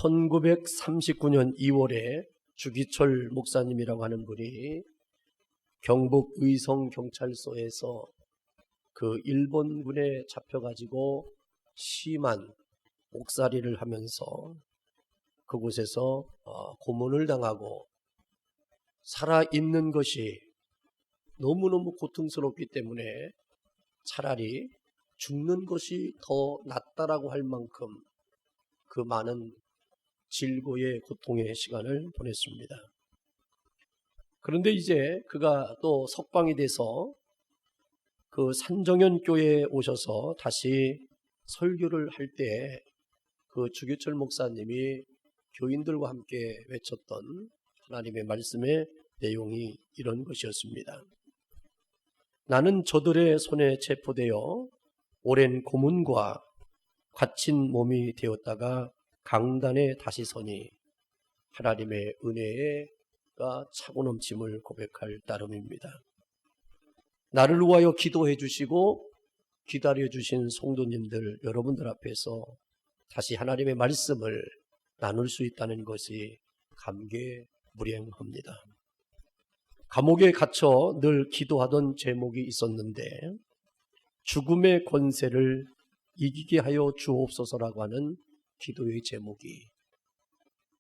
1939년 2월에 주기철 목사님이라고 하는 분이 경북 의성경찰서에서 그 일본군에 잡혀가지고 심한 옥살이를 하면서 그곳에서 고문을 당하고 살아있는 것이 너무너무 고통스럽기 때문에 차라리 죽는 것이 더 낫다라고 할 만큼 그 많은 질고의 고통의 시간을 보냈습니다. 그런데 이제 그가 또 석방이 돼서 그 산정현 교회에 오셔서 다시 설교를 할 때 그 주기철 목사님이 교인들과 함께 외쳤던 하나님의 말씀의 내용이 이런 것이었습니다. 나는 저들의 손에 체포되어 오랜 고문과 갇힌 몸이 되었다가 강단에 다시 서니 하나님의 은혜가 차고 넘침을 고백할 따름입니다. 나를 위하여 기도해 주시고 기다려 주신 성도님들 여러분들 앞에서 다시 하나님의 말씀을 나눌 수 있다는 것이 감개무량합니다. 감옥에 갇혀 늘 기도하던 제목이 있었는데 죽음의 권세를 이기게 하여 주옵소서라고 하는 기도의 제목이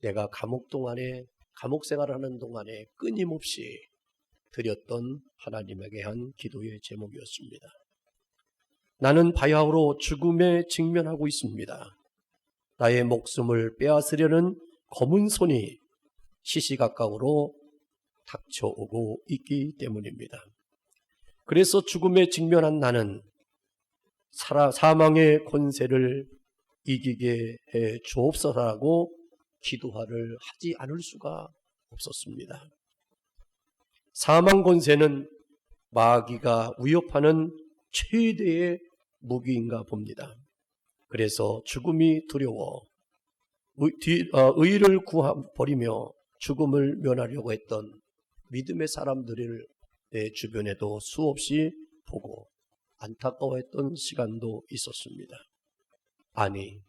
내가 감옥 생활을 하는 동안에 끊임없이 드렸던 하나님에게 한 기도의 제목이었습니다. 나는 바야흐로 죽음에 직면하고 있습니다. 나의 목숨을 빼앗으려는 검은 손이 시시각각으로 닥쳐오고 있기 때문입니다. 그래서 죽음에 직면한 나는 사망의 권세를 이기게 해 주옵소서라고 기도를 하지 않을 수가 없었습니다. 사망 권세는 마귀가 위협하는 최대의 무기인가 봅니다. 그래서 죽음이 두려워 의를 버리며 죽음을 면하려고 했던 믿음의 사람들을 내 주변에도 수없이 보고 안타까워했던 시간도 있었습니다. 아니,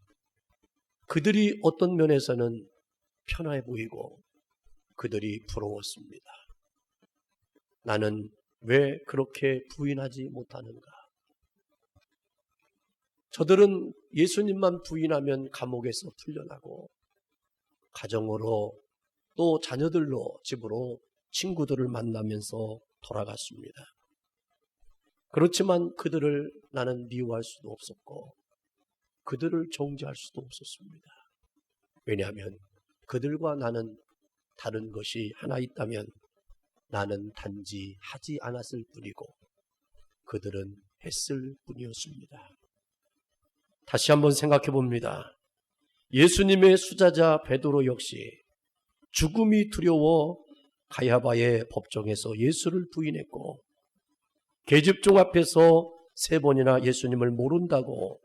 그들이 어떤 면에서는 편해 보이고 그들이 부러웠습니다. 나는 왜 그렇게 부인하지 못하는가? 저들은 예수님만 부인하면 감옥에서 풀려나고 가정으로 또 자녀들로 집으로 친구들을 만나면서 돌아갔습니다. 그렇지만 그들을 나는 미워할 수도 없었고 그들을 정죄할 수도 없었습니다. 왜냐하면 그들과 나는 다른 것이 하나 있다면 나는 단지 하지 않았을 뿐이고 그들은 했을 뿐이었습니다. 다시 한번 생각해 봅니다. 예수님의 수자자 베드로 역시 죽음이 두려워 가야바의 법정에서 예수를 부인했고 계집종 앞에서 3번이나 예수님을 모른다고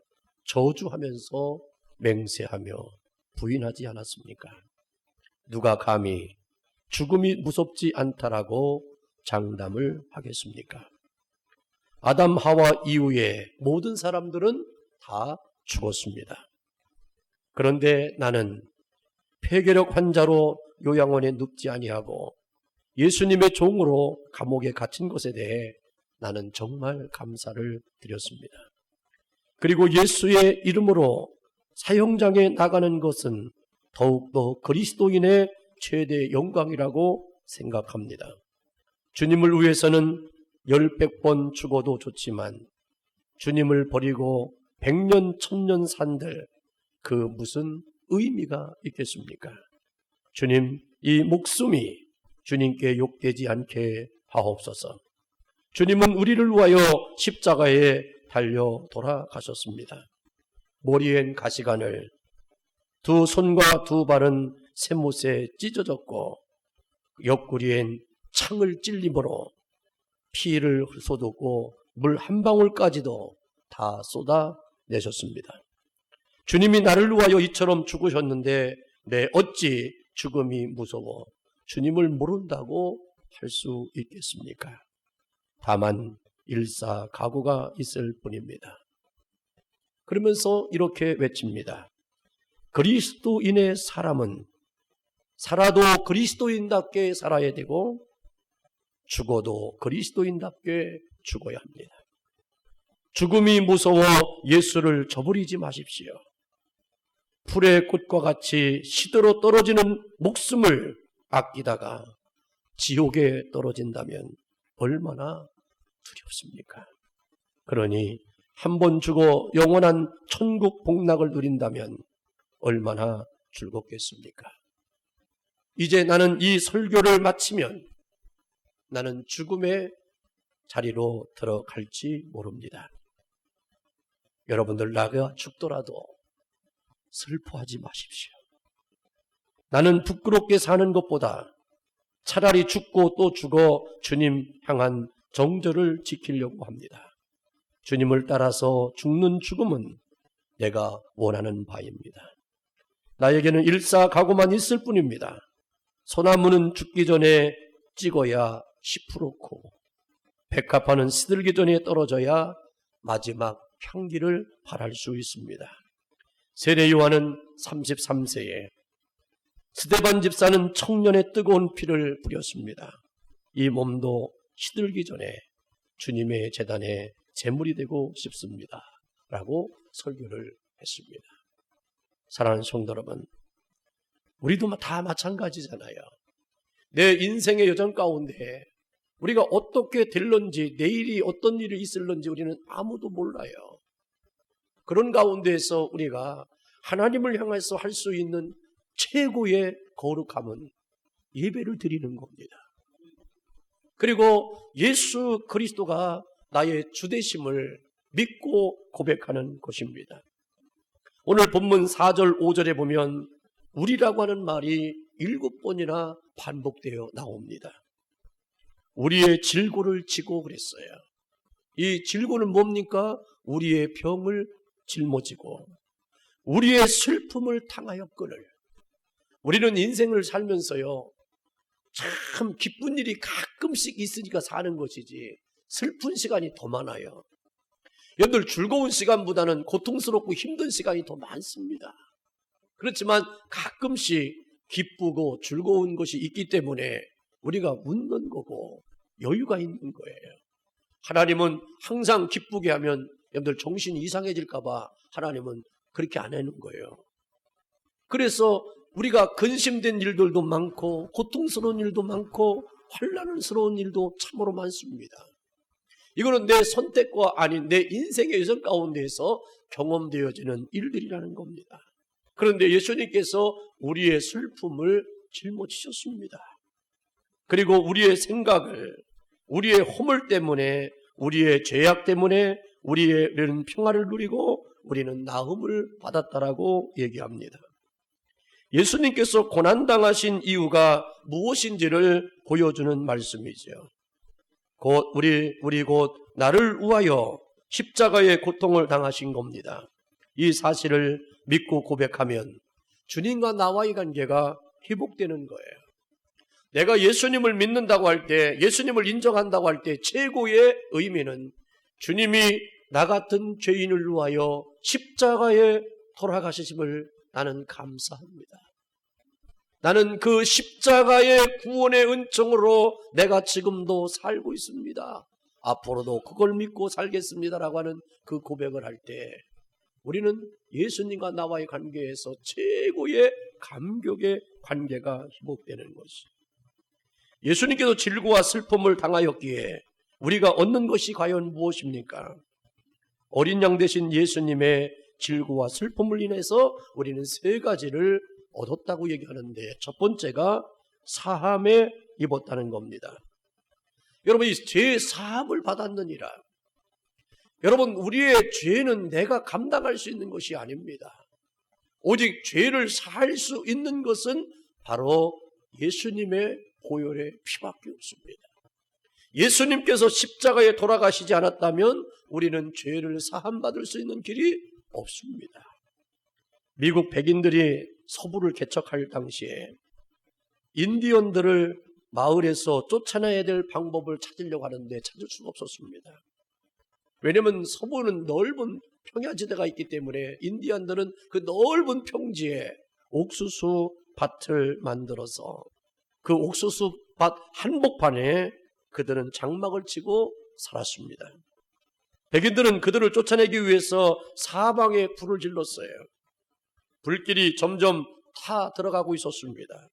저주하면서 맹세하며 부인하지 않았습니까? 누가 감히 죽음이 무섭지 않다라고 장담을 하겠습니까? 아담 하와 이후에 모든 사람들은 다 죽었습니다. 그런데 나는 폐결핵 환자로 요양원에 눕지 아니하고 예수님의 종으로 감옥에 갇힌 것에 대해 나는 정말 감사를 드렸습니다. 그리고 예수의 이름으로 사형장에 나가는 것은 더욱더 그리스도인의 최대 영광이라고 생각합니다. 주님을 위해서는 10번 죽어도 좋지만 주님을 버리고 100년 1000년 산들 그 무슨 의미가 있겠습니까? 주님, 이 목숨이 주님께 욕되지 않게 하옵소서. 주님은 우리를 위하여 십자가에 달려 돌아가셨습니다. 머리엔 가시관을, 두 손과 두 발은 샘못에 찢어졌고 옆구리엔 창을 찔림으로 피를 쏟았고 물 한 방울까지도 다 쏟아내셨습니다. 주님이 나를 위하여 이처럼 죽으셨는데 내 어찌 죽음이 무서워 주님을 모른다고 할 수 있겠습니까? 다만 일사각오가 있을 뿐입니다. 그러면서 이렇게 외칩니다. 그리스도인의 사람은 살아도 그리스도인답게 살아야 되고 죽어도 그리스도인답게 죽어야 합니다. 죽음이 무서워 예수를 저버리지 마십시오. 풀의 꽃과 같이 시들어 떨어지는 목숨을 아끼다가 지옥에 떨어진다면 얼마나 두렵습니까? 그러니 한 번 죽어 영원한 천국 복락을 누린다면 얼마나 즐겁겠습니까? 이제 나는 이 설교를 마치면 나는 죽음의 자리로 들어갈지 모릅니다. 여러분들 나가 죽더라도 슬퍼하지 마십시오. 나는 부끄럽게 사는 것보다 차라리 죽고 또 죽어 주님 향한 정절을 지키려고 합니다. 주님을 따라서 죽는 죽음은 내가 원하는 바입니다. 나에게는 일사각오만 있을 뿐입니다. 소나무는 죽기 전에 찍어야 시푸렇고 백합화는 시들기 전에 떨어져야 마지막 향기를 발할 수 있습니다. 세례 요한은 33세에 스데반 집사는 청년의 뜨거운 피를 뿌렸습니다. 이 몸도 시들기 전에 주님의 제단에 제물이 되고 싶습니다. 라고 설교를 했습니다. 사랑하는 성도 여러분, 우리도 다 마찬가지잖아요. 내 인생의 여정 가운데 우리가 어떻게 될런지, 내일이 어떤 일이 있을런지 우리는 아무도 몰라요. 그런 가운데에서 우리가 하나님을 향해서 할 수 있는 최고의 거룩함은 예배를 드리는 겁니다. 그리고 예수 그리스도가 나의 주되심을 믿고 고백하는 것입니다. 오늘 본문 4절 5절에 보면 우리라고 하는 말이 7번이나 반복되어 나옵니다. 우리의 질고를 지고 그랬어요. 이 질고는 뭡니까? 우리의 병을 짊어지고 우리의 슬픔을 당하였거늘. 우리는 인생을 살면서요, 참 기쁜 일이 가끔씩 있으니까 사는 것이지 슬픈 시간이 더 많아요. 여러분들 즐거운 시간보다는 고통스럽고 힘든 시간이 더 많습니다. 그렇지만 가끔씩 기쁘고 즐거운 것이 있기 때문에 우리가 웃는 거고 여유가 있는 거예요. 하나님은 항상 기쁘게 하면 여러분들 정신이 이상해질까 봐 하나님은 그렇게 안 해놓은 거예요. 그래서 우리가 근심된 일들도 많고 고통스러운 일도 많고 환난스러운 일도 참으로 많습니다. 이거는 내 선택과 아닌 내 인생의 여정 가운데에서 경험되어지는 일들이라는 겁니다. 그런데 예수님께서 우리의 슬픔을 짊어지셨습니다. 그리고 우리의 생각을, 우리의 허물 때문에, 우리의 죄악 때문에 우리는 평화를 누리고 우리는 나음을 받았다라고 얘기합니다. 예수님께서 고난당하신 이유가 무엇인지를 보여주는 말씀이죠. 곧 우리 곧 나를 위하여 십자가의 고통을 당하신 겁니다. 이 사실을 믿고 고백하면 주님과 나와의 관계가 회복되는 거예요. 내가 예수님을 믿는다고 할 때, 예수님을 인정한다고 할 때 최고의 의미는 주님이 나 같은 죄인을 위하여 십자가에 돌아가심을 나는 감사합니다. 나는 그 십자가의 구원의 은총으로 내가 지금도 살고 있습니다. 앞으로도 그걸 믿고 살겠습니다라고 하는 그 고백을 할 때 우리는 예수님과 나와의 관계에서 최고의 감격의 관계가 회복되는 것이죠. 예수님께서 질고와 슬픔을 당하였기에 우리가 얻는 것이 과연 무엇입니까? 어린 양 되신 예수님의 질고와 슬픔을 인해서 우리는 세 가지를 얻었다고 얘기하는데, 첫 번째가 사함에 입었다는 겁니다. 여러분, 이 죄 사함을 받았느니라. 여러분, 우리의 죄는 내가 감당할 수 있는 것이 아닙니다. 오직 죄를 살 수 있는 것은 바로 예수님의 보혈의 피밖에 없습니다. 예수님께서 십자가에 돌아가시지 않았다면 우리는 죄를 사함받을 수 있는 길이 없습니다. 미국 백인들이 서부를 개척할 당시에 인디언들을 마을에서 쫓아내야 될 방법을 찾으려고 하는데 찾을 수가 없었습니다. 왜냐하면 서부는 넓은 평야지대가 있기 때문에 인디안들은 그 넓은 평지에 옥수수 밭을 만들어서 그 옥수수 밭 한복판에 그들은 장막을 치고 살았습니다. 백인들은 그들을 쫓아내기 위해서 사방에 불을 질렀어요. 불길이 점점 타 들어가고 있었습니다.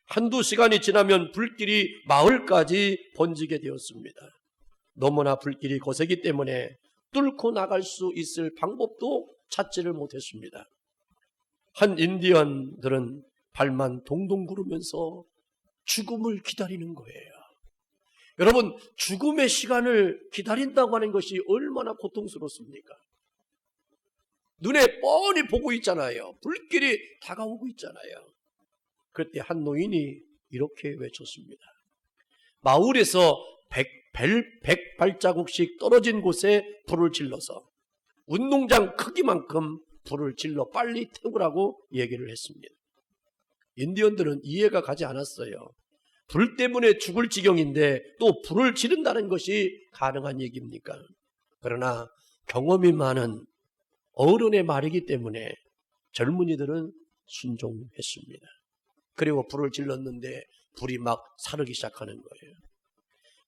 한두 시간이 지나면 불길이 마을까지 번지게 되었습니다. 너무나 불길이 거세기 때문에 뚫고 나갈 수 있을 방법도 찾지를 못했습니다. 한 인디언들은 발만 동동 구르면서 죽음을 기다리는 거예요. 여러분, 죽음의 시간을 기다린다고 하는 것이 얼마나 고통스럽습니까? 눈에 뻔히 보고 있잖아요. 불길이 다가오고 있잖아요. 그때 한 노인이 이렇게 외쳤습니다. 마을에서 100발자국씩 떨어진 곳에 불을 질러서 운동장 크기만큼 불을 질러 빨리 태우라고 얘기를 했습니다. 인디언들은 이해가 가지 않았어요. 불 때문에 죽을 지경인데 또 불을 지른다는 것이 가능한 얘기입니까? 그러나 경험이 많은 어른의 말이기 때문에 젊은이들은 순종했습니다. 그리고 불을 질렀는데 불이 막 사르기 시작하는 거예요.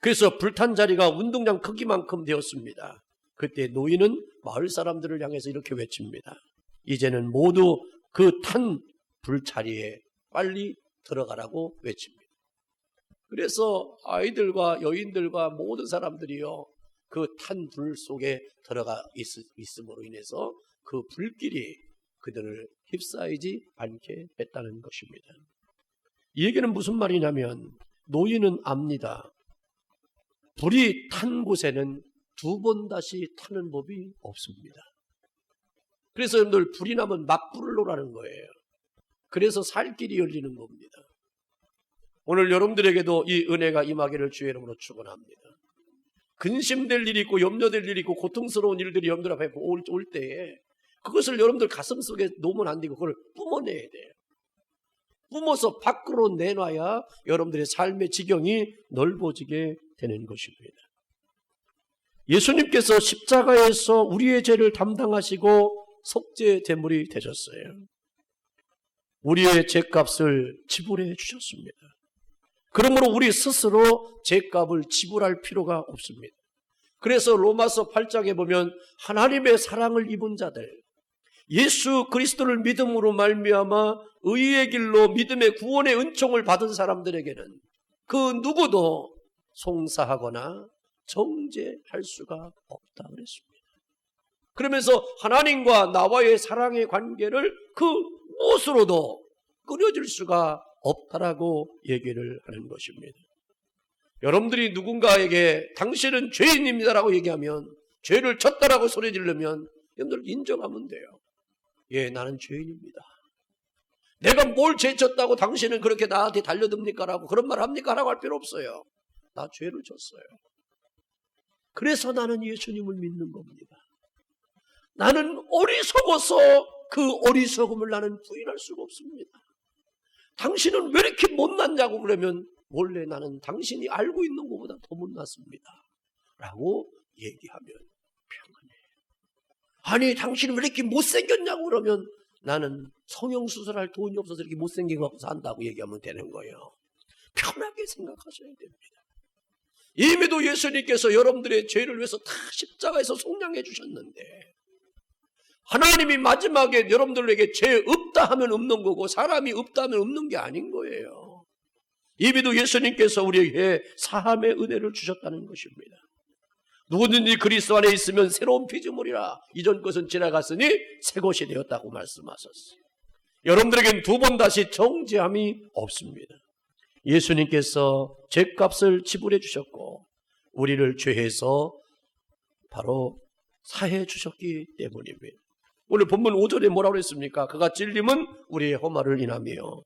그래서 불탄 자리가 운동장 크기만큼 되었습니다. 그때 노인은 마을 사람들을 향해서 이렇게 외칩니다. 이제는 모두 그 탄 불자리에 빨리 들어가라고 외칩니다. 그래서 아이들과 여인들과 모든 사람들이요, 그 탄 불 속에 들어가 있음으로 인해서 그 불길이 그들을 휩싸이지 않게 했다는 것입니다. 이 얘기는 무슨 말이냐면 노인은 압니다. 불이 탄 곳에는 두 번 다시 타는 법이 없습니다. 그래서 여러분들 불이 나면 맞불을 놓으라는 거예요. 그래서 살 길이 열리는 겁니다. 오늘 여러분들에게도 이 은혜가 임하기를 주의 이름으로 축원합니다. 근심될 일이 있고 염려될 일이 있고 고통스러운 일들이 여러분들 앞에 올 때에 그것을 여러분들 가슴 속에 놓으면 안 되고 그걸 뿜어내야 돼요. 뿜어서 밖으로 내놔야 여러분들의 삶의 지경이 넓어지게 되는 것입니다. 예수님께서 십자가에서 우리의 죄를 담당하시고 속죄 제물이 되셨어요. 우리의 죄값을 지불해 주셨습니다. 그러므로 우리 스스로 죄값을 지불할 필요가 없습니다. 그래서 로마서 8장에 보면 하나님의 사랑을 입은 자들, 예수 그리스도를 믿음으로 말미암아 의의 길로 믿음의 구원의 은총을 받은 사람들에게는 그 누구도 송사하거나 정죄할 수가 없다 그랬습니다. 그러면서 하나님과 나와의 사랑의 관계를 그 무엇으로도 끊어질 수가 없다라고 얘기를 하는 것입니다. 여러분들이 누군가에게 당신은 죄인입니다라고 얘기하면, 죄를 졌다라고 소리 지르면 여러분들 인정하면 돼요. 예, 나는 죄인입니다. 내가 뭘 죄 졌다고 당신은 그렇게 나한테 달려듭니까? 라고 그런 말 합니까? 라고 할 필요 없어요. 나 죄를 졌어요. 그래서 나는 예수님을 믿는 겁니다. 나는 어리석어서 그 어리석음을 나는 부인할 수가 없습니다. 당신은 왜 이렇게 못났냐고 그러면 원래 나는 당신이 알고 있는 것보다 더 못났습니다. 라고 얘기하면 평안해요. 아니 당신은 왜 이렇게 못생겼냐고 그러면 나는 성형수술할 돈이 없어서 이렇게 못생긴 거 갖고 산다고 얘기하면 되는 거예요. 편하게 생각하셔야 됩니다. 이미도 예수님께서 여러분들의 죄를 위해서 다 십자가에서 속량해 주셨는데 하나님이 마지막에 여러분들에게 죄 없다 하면 없는 거고 사람이 없다 하면 없는 게 아닌 거예요. 이미도 예수님께서 우리에게 사함의 은혜를 주셨다는 것입니다. 누구든지 그리스도 안에 있으면 새로운 피조물이라 이전 것은 지나갔으니 새 것이 되었다고 말씀하셨어요. 여러분들에겐 두 번 다시 정죄함이 없습니다. 예수님께서 죄값을 지불해 주셨고 우리를 죄에서 바로 사해 주셨기 때문입니다. 오늘 본문 5절에 뭐라고 했습니까? 그가 찔림은 우리의 허물을 인하며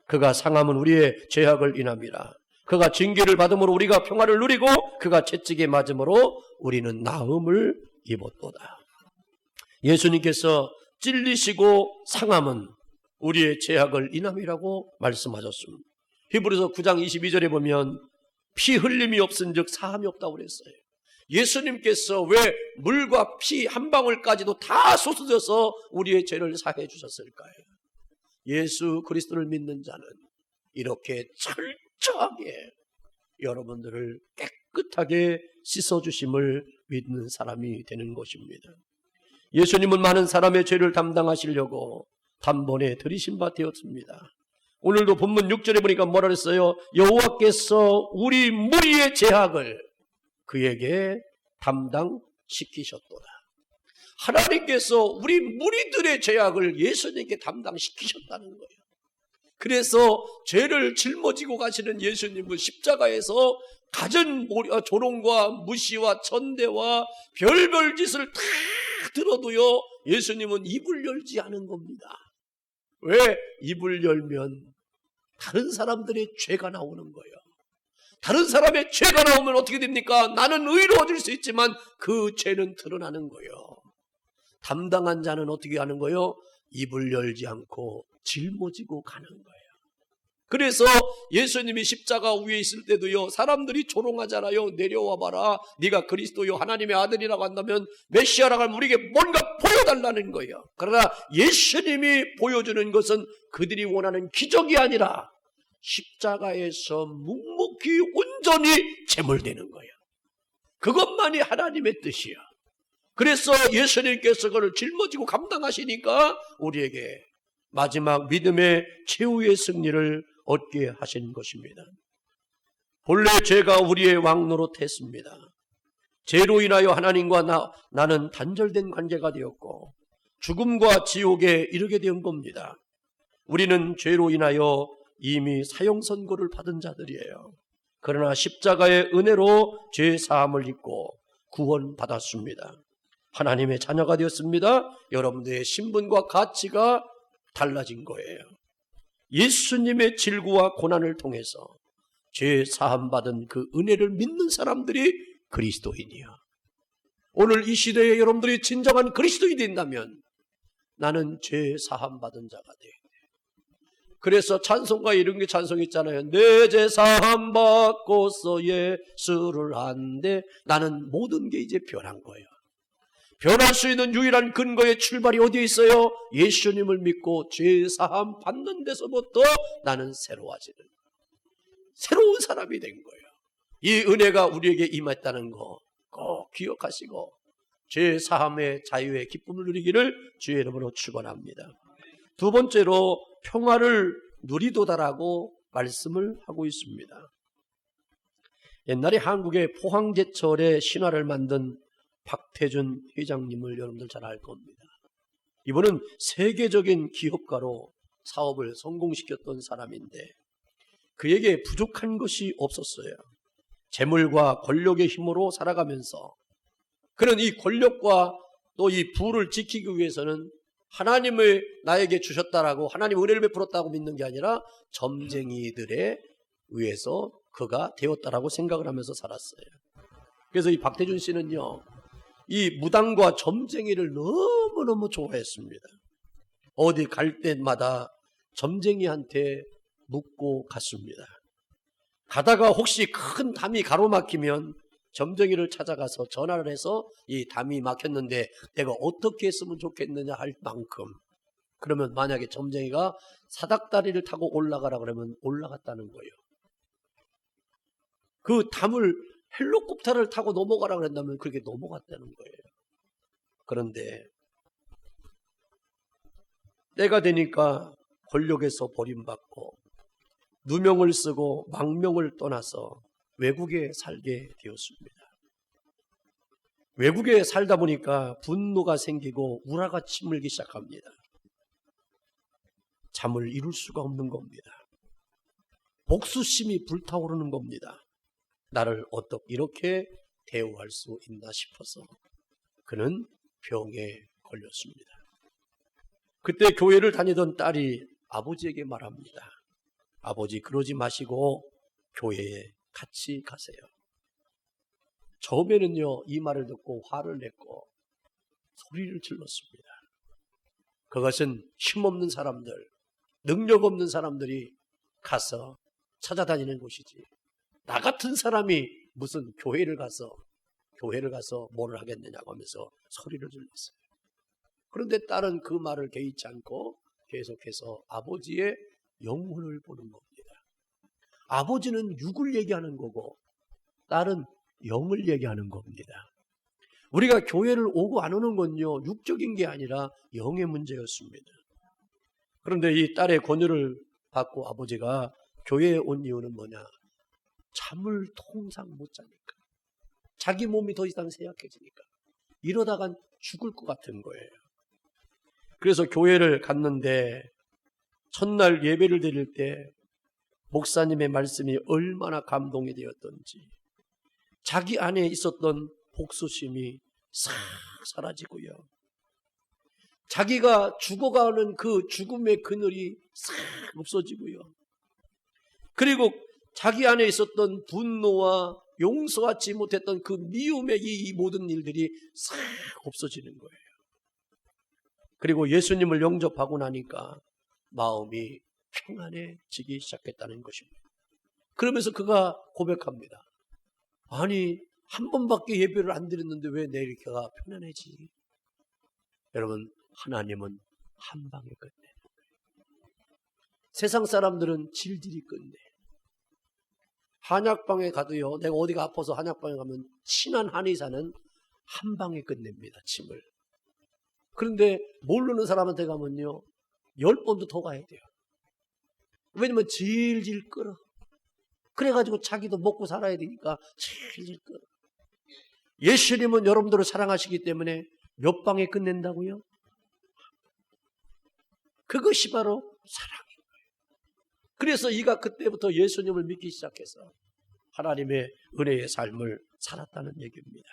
그가 상함은 우리의 죄악을 인함이라. 그가 징계를 받음으로 우리가 평화를 누리고 그가 채찍에 맞음으로 우리는 나음을 입었도다. 예수님께서 찔리시고 상함은 우리의 죄악을 인함이라고 말씀하셨습니다. 히브리서 9장 22절에 보면 피 흘림이 없은즉 사함이 없다고 그랬어요. 예수님께서 왜 물과 피 한 방울까지도 다 쏟아져서 우리의 죄를 사해 주셨을까요? 예수 그리스도를 믿는 자는 이렇게 철저하게 여러분들을 깨끗하게 씻어주심을 믿는 사람이 되는 것입니다. 예수님은 많은 사람의 죄를 담당하시려고 단번에 들이신 바 되었습니다. 오늘도 본문 6절에 보니까 뭐라 그랬어요? 여호와께서 우리 무리의 죄악을 그에게 담당시키셨도다. 하나님께서 우리 무리들의 죄악을 예수님께 담당시키셨다는 거예요. 그래서 죄를 짊어지고 가시는 예수님은 십자가에서 갖은 조롱과 무시와 천대와 별별 짓을 다 들어도요, 예수님은 입을 열지 않은 겁니다. 왜? 입을 열면 다른 사람들의 죄가 나오는 거예요. 다른 사람의 죄가 나오면 어떻게 됩니까? 나는 의로워질 수 있지만 그 죄는 드러나는 거예요. 담당한 자는 어떻게 하는 거예요? 입을 열지 않고 짊어지고 가는 거예요. 그래서 예수님이 십자가 위에 있을 때도요, 사람들이 조롱하잖아요. 내려와 봐라, 네가 그리스도요 하나님의 아들이라고 한다면, 메시아라고 하면 우리에게 뭔가 보여달라는 거예요. 그러나 예수님이 보여주는 것은 그들이 원하는 기적이 아니라 십자가에서 묵묵히 온전히 제물되는 거예요. 그것만이 하나님의 뜻이야. 그래서 예수님께서 그걸 짊어지고 감당하시니까 우리에게 마지막 믿음의 최후의 승리를 얻게 하신 것입니다. 본래 죄가 우리의 왕노릇했습니다. 죄로 인하여 하나님과 나는 단절된 관계가 되었고 죽음과 지옥에 이르게 된 겁니다. 우리는 죄로 인하여 이미 사형 선고를 받은 자들이에요. 그러나 십자가의 은혜로 죄 사함을 입고 구원받았습니다. 하나님의 자녀가 되었습니다. 여러분들의 신분과 가치가 달라진 거예요. 예수님의 질구와 고난을 통해서 죄 사함 받은 그 은혜를 믿는 사람들이 그리스도인이야. 오늘 이 시대에 여러분들이 진정한 그리스도인이 된다면 나는 죄 사함 받은 자가 돼. 그래서 찬송가에 이런 게 찬송이 있잖아요. 내 죄 사함 받고서 예수를 한데 나는 모든 게 이제 변한 거예요. 변할 수 있는 유일한 근거의 출발이 어디에 있어요? 예수님을 믿고 죄 사함 받는 데서부터 나는 새로운 사람이 된 거예요. 이 은혜가 우리에게 임했다는 거 꼭 기억하시고 죄 사함의 자유의 기쁨을 누리기를 주의 이름으로 축원합니다. 두 번째로 평화를 누리도다라고 말씀을 하고 있습니다. 옛날에 한국의 포항제철의 신화를 만든 박태준 회장님을 여러분들 잘 알 겁니다. 이분은 세계적인 기업가로 사업을 성공시켰던 사람인데 그에게 부족한 것이 없었어요. 재물과 권력의 힘으로 살아가면서 그는 이 권력과 또 이 부를 지키기 위해서는 하나님을 나에게 주셨다라고 하나님 은혜를 베풀었다고 믿는 게 아니라 점쟁이들에 의해서 그가 되었다라고 생각을 하면서 살았어요. 그래서 이 박태준 씨는요, 이 무당과 점쟁이를 너무너무 좋아했습니다. 어디 갈 때마다 점쟁이한테 묻고 갔습니다. 가다가 혹시 큰 담이 가로막히면 점쟁이를 찾아가서 전화를 해서 이 담이 막혔는데 내가 어떻게 했으면 좋겠느냐 할 만큼, 그러면 만약에 점쟁이가 사닥다리를 타고 올라가라 그러면 올라갔다는 거예요. 그 담을 헬로콥터를 타고 넘어가라 그랬다면 그렇게 넘어갔다는 거예요. 그런데 때가 되니까 권력에서 버림받고 누명을 쓰고 망명을 떠나서 외국에 살게 되었습니다. 외국에 살다 보니까 분노가 생기고 우라가 치밀기 시작합니다. 잠을 이룰 수가 없는 겁니다. 복수심이 불타오르는 겁니다. 나를 어떻게 이렇게 대우할 수 있나 싶어서 그는 병에 걸렸습니다. 그때 교회를 다니던 딸이 아버지에게 말합니다. 아버지, 그러지 마시고 교회에 같이 가세요. 처음에는요, 이 말을 듣고 화를 냈고 소리를 질렀습니다. 그것은 힘없는 사람들, 능력 없는 사람들이 가서 찾아다니는 곳이지, 나 같은 사람이 무슨 교회를 가서 교회를 가서 뭐를 하겠느냐고 하면서 소리를 질렀어요. 그런데 딸은 그 말을 개의치 않고 계속해서 아버지의 영혼을 보는 겁니다. 아버지는 육을 얘기하는 거고 딸은 영을 얘기하는 겁니다. 우리가 교회를 오고 안 오는 건요, 육적인 게 아니라 영의 문제였습니다. 그런데 이 딸의 권유를 받고 아버지가 교회에 온 이유는 뭐냐? 잠을 통상 못 자니까. 자기 몸이 더 이상 쇠약해지니까. 이러다간 죽을 것 같은 거예요. 그래서 교회를 갔는데 첫날 예배를 드릴 때 목사님의 말씀이 얼마나 감동이 되었던지 자기 안에 있었던 복수심이 싹 사라지고요. 자기가 죽어가는 그 죽음의 그늘이 싹 없어지고요. 그리고 자기 안에 있었던 분노와 용서하지 못했던 그 미움의 이 모든 일들이 싹 없어지는 거예요. 그리고 예수님을 영접하고 나니까 마음이 평안해지기 시작했다는 것입니다. 그러면서 그가 고백합니다. 아니, 한 번밖에 예배를 안 드렸는데 왜 내 이렇게가 편안해지? 여러분, 하나님은 한 방에 끝내는 거예요. 세상 사람들은 질질이 끝내. 한약방에 가도요, 내가 어디가 아파서 한약방에 가면 친한 한의사는 한 방에 끝냅니다, 침을. 그런데 모르는 사람한테 가면요, 10번도 더 가야 돼요. 왜냐면 질질 끓어. 그래가지고 자기도 먹고 살아야 되니까 질질 끓어. 예수님은 여러분들을 사랑하시기 때문에 몇 방에 끝낸다고요? 그것이 바로 사랑인 거예요. 그래서 이가 그때부터 예수님을 믿기 시작해서 하나님의 은혜의 삶을 살았다는 얘기입니다.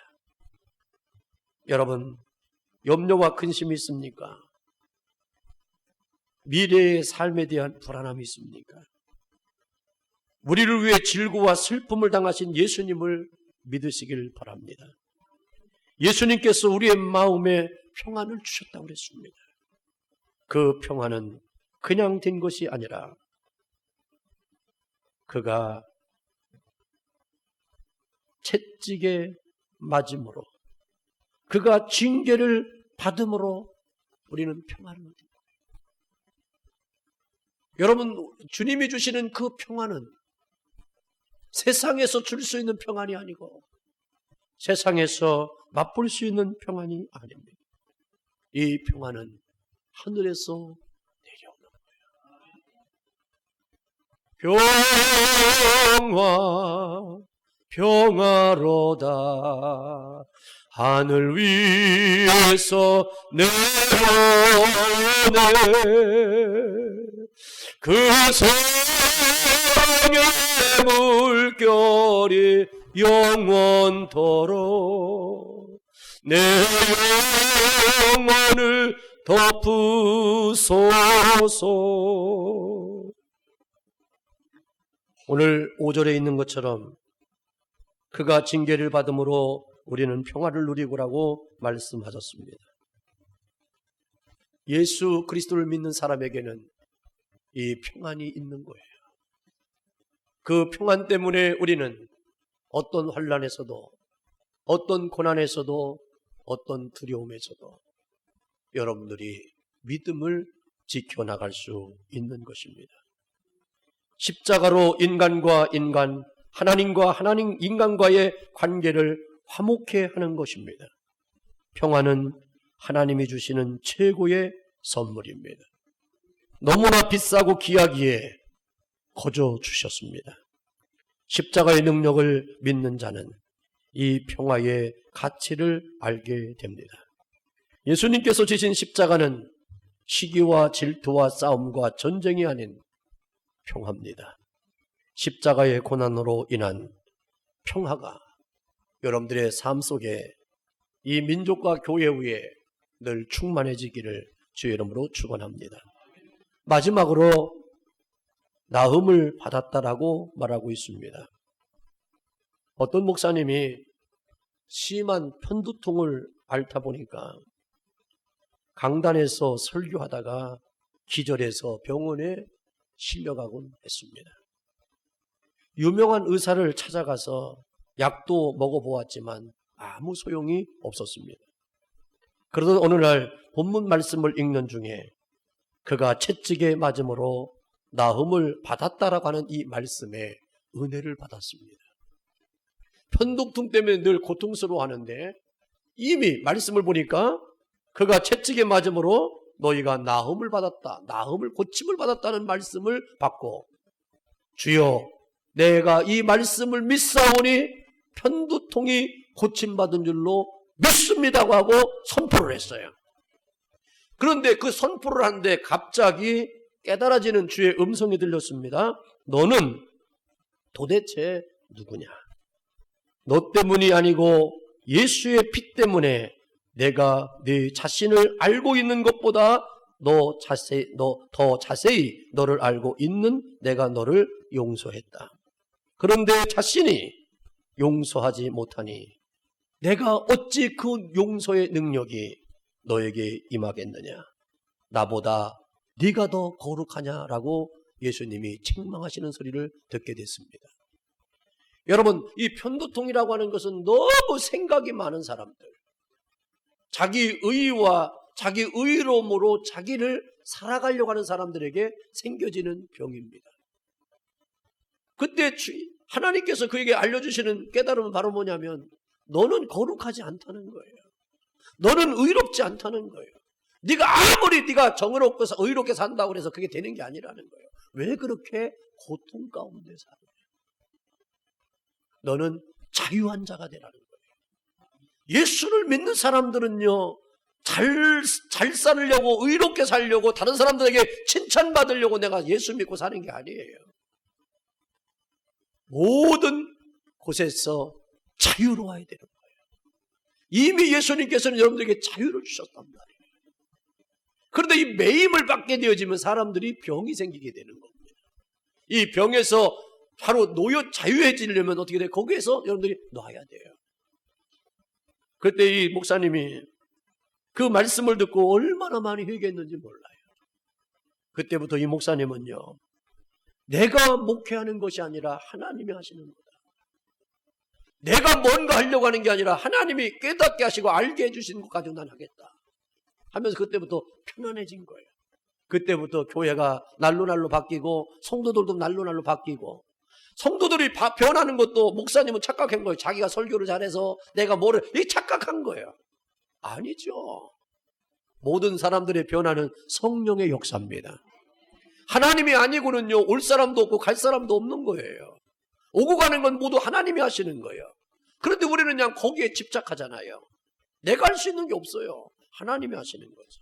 여러분, 염려와 근심이 있습니까? 미래의 삶에 대한 불안함이 있습니까? 우리를 위해 질고와 슬픔을 당하신 예수님을 믿으시길 바랍니다. 예수님께서 우리의 마음에 평안을 주셨다고 그랬습니다. 그 평안은 그냥 된 것이 아니라 그가 채찍에 맞음으로, 그가 징계를 받음으로 우리는 평안을 얻은 거예요. 여러분, 주님이 주시는 그 평안은 세상에서 줄 수 있는 평안이 아니고 세상에서 맛볼 수 있는 평안이 아닙니다. 이 평안은 하늘에서 내려오는 거예요. 평화로다 하늘 위에서 내려오네. 그 사랑의 물결이 영원토록 내 영혼을 덮으소서. 오늘 5절에 있는 것처럼 그가 징계를 받음으로 우리는 평화를 누리고라고 말씀하셨습니다. 예수 그리스도를 믿는 사람에게는 이 평안이 있는 거예요. 그 평안 때문에 우리는 어떤 환난에서도, 어떤 고난에서도, 어떤 두려움에서도 여러분들이 믿음을 지켜나갈 수 있는 것입니다. 십자가로 인간과 인간, 하나님과 하나님, 인간과의 관계를 화목해 하는 것입니다. 평안은 하나님이 주시는 최고의 선물입니다. 너무나 비싸고 귀하기에 거저 주셨습니다. 십자가의 능력을 믿는 자는 이 평화의 가치를 알게 됩니다. 예수님께서 지신 십자가는 시기와 질투와 싸움과 전쟁이 아닌 평화입니다. 십자가의 고난으로 인한 평화가 여러분들의 삶 속에 이 민족과 교회 위에 늘 충만해지기를 주의 이름으로 축원합니다. 마지막으로 나음을 받았다라고 말하고 있습니다. 어떤 목사님이 심한 편두통을 앓다 보니까 강단에서 설교하다가 기절해서 병원에 실려가곤 했습니다. 유명한 의사를 찾아가서 약도 먹어보았지만 아무 소용이 없었습니다. 그래도 오늘날 본문 말씀을 읽는 중에 그가 채찍에 맞음으로 나음을 받았다라고 하는 이 말씀에 은혜를 받았습니다. 편독통 때문에 늘 고통스러워하는데 이미 말씀을 보니까 그가 채찍에 맞음으로 너희가 나음을 받았다, 나음을 고침을 받았다는 말씀을 받고 주여 내가 이 말씀을 믿사오니 편두통이 고침받은 줄로 믿습니다고 하고 선포를 했어요. 그런데 그 선포를 하는데 갑자기 깨달아지는 주의 음성이 들렸습니다. 너는 도대체 누구냐? 너 때문이 아니고 예수의 피 때문에 내가 네 자신을 알고 있는 것보다 더 자세히 너를 알고 있는 내가 너를 용서했다. 그런데 자신이 용서하지 못하니 내가 어찌 그 용서의 능력이 너에게 임하겠느냐? 나보다 네가 더 거룩하냐라고 예수님이 책망하시는 소리를 듣게 됐습니다. 여러분, 이 편두통이라고 하는 것은 너무 생각이 많은 사람들, 자기 의와 자기 의로움으로 자기를 살아가려고 하는 사람들에게 생겨지는 병입니다. 그때 하나님께서 그에게 알려주시는 깨달음은 바로 뭐냐면 너는 거룩하지 않다는 거예요. 너는 의롭지 않다는 거예요. 네가 정의롭고 의롭게 산다고 해서 그게 되는 게 아니라는 거예요. 왜 그렇게 고통 가운데 사는 거예요? 너는 자유한 자가 되라는 거예요. 예수를 믿는 사람들은요, 잘 살려고, 의롭게 살려고, 다른 사람들에게 칭찬받으려고 내가 예수 믿고 사는 게 아니에요. 모든 곳에서 자유로워야 되는 거예요. 이미 예수님께서는 여러분들에게 자유를 주셨단 말이에요. 그런데 이 매임을 받게 되어지면 사람들이 병이 생기게 되는 겁니다. 이 병에서 바로 자유해지려면 어떻게 돼요? 거기에서 여러분들이 놔야 돼요. 그때 이 목사님이 그 말씀을 듣고 얼마나 많이 회개했는지 몰라요. 그때부터 이 목사님은요, 내가 목회하는 것이 아니라 하나님이 하시는 거다. 내가 뭔가 하려고 하는 게 아니라 하나님이 깨닫게 하시고 알게 해주시는 것 가지고 난 하겠다 하면서 그때부터 편안해진 거예요. 그때부터 교회가 날로 바뀌고 성도들도 날로 바뀌고, 성도들이 변하는 것도 목사님은 착각한 거예요. 자기가 설교를 잘해서 내가 이게 착각한 거예요. 아니죠. 모든 사람들의 변화는 성령의 역사입니다. 하나님이 아니고는요, 올 사람도 없고 갈 사람도 없는 거예요. 오고 가는 건 모두 하나님이 하시는 거예요. 그런데 우리는 그냥 거기에 집착하잖아요. 내가 할 수 있는 게 없어요. 하나님이 하시는 거죠.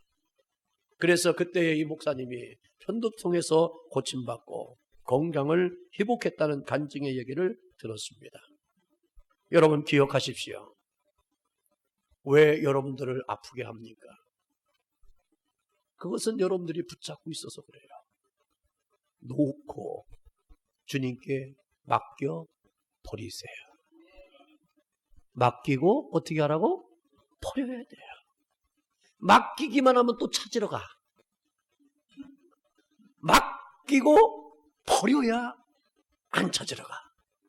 그래서 그때 이 목사님이 편두통에서 고침받고 건강을 회복했다는 간증의 얘기를 들었습니다. 여러분 기억하십시오. 왜 여러분들을 아프게 합니까? 그것은 여러분들이 붙잡고 있어서 그래요. 놓고 주님께 맡겨 버리세요. 맡기고 어떻게 하라고? 버려야 돼요. 맡기기만 하면 또 찾으러 가. 맡기고 버려야 안 찾으러 가.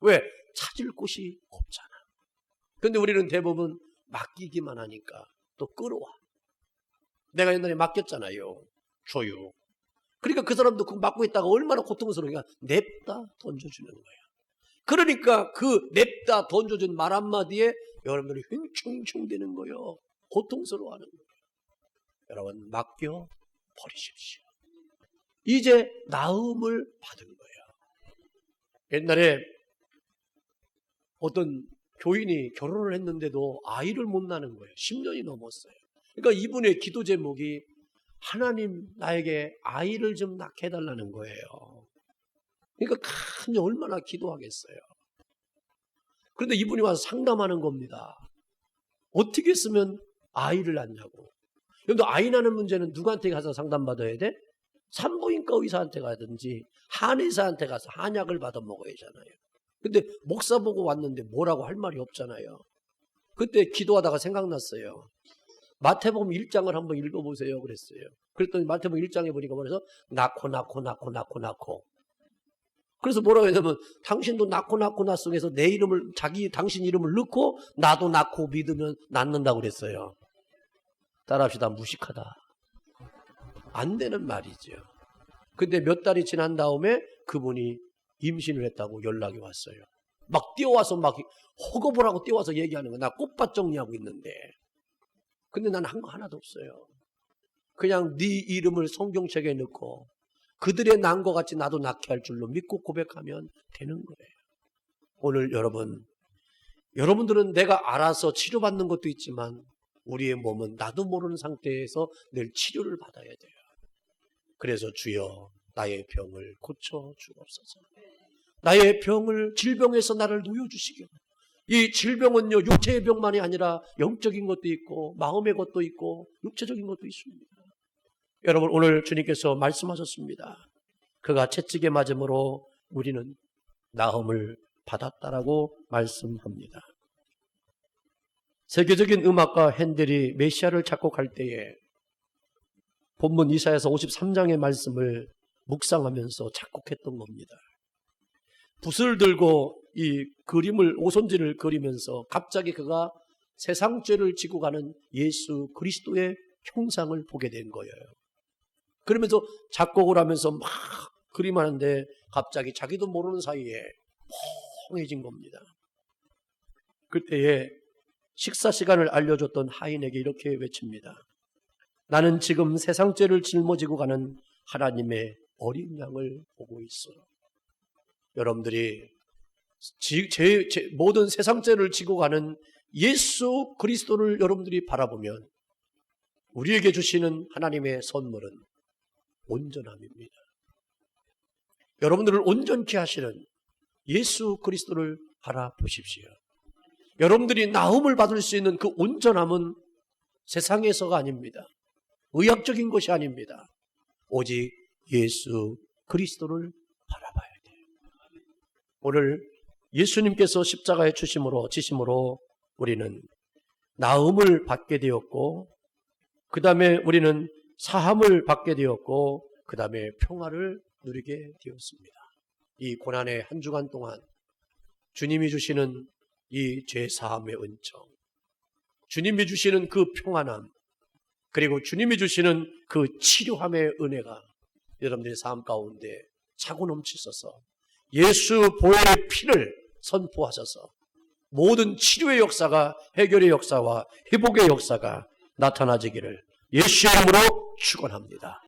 왜? 찾을 곳이 없잖아. 그런데 우리는 대부분 맡기기만 하니까 또 끌어와. 내가 옛날에 맡겼잖아요. 줘요. 그러니까 그 사람도 그거 맡고 있다가 얼마나 고통스러우니까 냅다 던져주는 거야. 그러니까 그 냅다 던져준 말 한마디에 여러분들이 휭충충 되는 거예요. 고통스러워하는 거예요. 여러분 맡겨 버리십시오. 이제 나음을 받은 거예요. 옛날에 어떤 교인이 결혼을 했는데도 아이를 못 낳는 거예요. 10년이 넘었어요. 그러니까 이분의 기도 제목이 하나님 나에게 아이를 좀 낳게 해달라는 거예요. 그러니까 간절히 얼마나 기도하겠어요. 그런데 이분이 와서 상담하는 겁니다. 어떻게 했으면 아이를 낳냐고. 여러분들 아이 낳는 문제는 누구한테 가서 상담받아야 돼? 산부인과 의사한테 가든지 한의사한테 가서 한약을 받아 먹어야 하잖아요. 근데 목사 보고 왔는데 뭐라고 할 말이 없잖아요. 그때 기도하다가 생각났어요. 마태복음 1장을 한번 읽어보세요 그랬어요. 그랬더니 마태복음 1장에 보니까 뭐래서 낳고 그래서 뭐라고 했냐면 당신도 낳고 속에서 내 이름을 당신 이름을 넣고 나도 낳고 믿으면 낫는다고 그랬어요. 따라합시다. 무식하다. 안 되는 말이죠. 근데 몇 달이 지난 다음에 그분이 임신을 했다고 연락이 왔어요. 막 뛰어와서 막 허거보라고 뛰어와서 얘기하는 거야. 나 꽃밭 정리하고 있는데. 근데 난 한 거 하나도 없어요. 그냥 네 이름을 성경책에 넣고 그들의 난 것 같이 나도 낳게 할 줄로 믿고 고백하면 되는 거예요. 오늘 여러분들은 내가 알아서 치료받는 것도 있지만 우리의 몸은 나도 모르는 상태에서 늘 치료를 받아야 돼요. 그래서 주여 나의 병을 고쳐 주옵소서. 나의 병을 질병에서 나를 누여주시기. 이 질병은요 육체의 병만이 아니라 영적인 것도 있고 마음의 것도 있고 육체적인 것도 있습니다. 여러분 오늘 주님께서 말씀하셨습니다. 그가 채찍에 맞음으로 우리는 나음을 받았다라고 말씀합니다. 세계적인 음악가 핸델이 메시아를 작곡할 때에 본문 이사야서 53장의 말씀을 묵상하면서 작곡했던 겁니다. 붓을 들고 이 그림을 오선지를 그리면서 갑자기 그가 세상죄를 지고 가는 예수 그리스도의 형상을 보게 된 거예요. 그러면서 작곡을 하면서 막 그림하는데 갑자기 자기도 모르는 사이에 멍해진 겁니다. 그때에 식사 시간을 알려줬던 하인에게 이렇게 외칩니다. 나는 지금 세상죄를 짊어지고 가는 하나님의 어린 양을 보고 있어. 여러분들이 모든 세상죄를 지고 가는 예수 그리스도를 여러분들이 바라보면 우리에게 주시는 하나님의 선물은 온전함입니다. 여러분들을 온전케 하시는 예수 그리스도를 바라보십시오. 여러분들이 나음을 받을 수 있는 그 온전함은 세상에서가 아닙니다. 의학적인 것이 아닙니다. 오직 예수 그리스도를 바라봐야 돼요. 오늘 예수님께서 십자가에 지심으로 우리는 나음을 받게 되었고 그 다음에 우리는 사함을 받게 되었고 그 다음에 평화를 누리게 되었습니다. 이 고난의 한 주간 동안 주님이 주시는 이 죄사함의 은총, 주님이 주시는 그 평안함, 그리고 주님이 주시는 그 치료함의 은혜가 여러분들의 삶 가운데 차고 넘치셔서 예수 보혈의 피를 선포하셔서 모든 치료의 역사가 해결의 역사와 회복의 역사가 나타나지기를 예수의 이름으로 축원합니다.